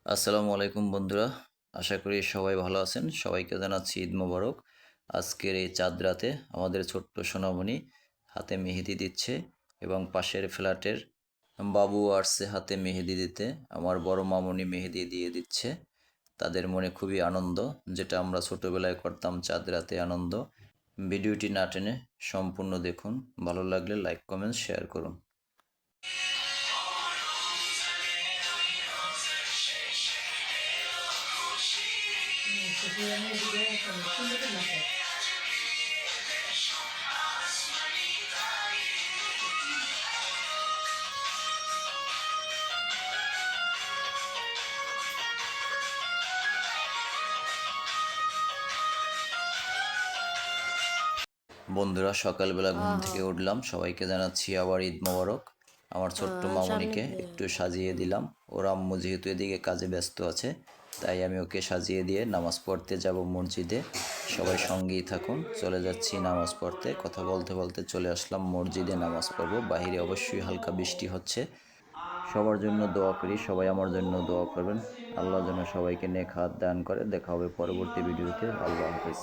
আসসালামু আলাইকুম বন্ধুরা, আশা করি সবাই ভালো আছেন। সবাইকে জানাচ্ছি ঈদ মোবারক। আজকের এই চাঁদ রাতে আমাদের ছোট্ট সোনামণি হাতে মেহেদি দিচ্ছে এবং পাশের ফ্ল্যাটের বাবু আসছে হাতে মেহেদি দিতে। আমার বড় মামুনি মেহেদি দিয়ে দিচ্ছে। তাদের মনে খুবই আনন্দ, যেটা আমরা ছোটবেলায় করতাম চাঁদ রাতে আনন্দ। ভিডিওটি না টেনে সম্পূর্ণ দেখুন, ভালো লাগলে লাইক কমেন্ট শেয়ার করুন। বন্ধুরা, সকালবেলা ঘুম থেকে উঠলাম, সবাইকে জানাচ্ছি আবার ঈদ মোবারক। আমার ছোট্ট মামুনিকে একটু সাজিয়ে দিলাম। ওর আম্মু যেহেতু এদিকে কাজে ব্যস্ত আছে, তাই আমি ওকে সাজিয়ে দিয়ে নামাজ পড়তে যাব মসজিদে। সবাই সঙ্গেই থাকুন, চলে যাচ্ছি নামাজ পড়তে। কথা বলতে বলতে চলে আসলাম মসজিদে, নামাজ পড়ব। বাহিরে অবশ্যই হালকা বৃষ্টি হচ্ছে। সবার জন্য দোয়া করি, সবাই আমার জন্য দোয়া করবেন। আল্লাহ যেন সবাইকে নেক হাত দান করে। দেখা হবে পরবর্তী ভিডিওতে। আল্লাহ হাফেজ।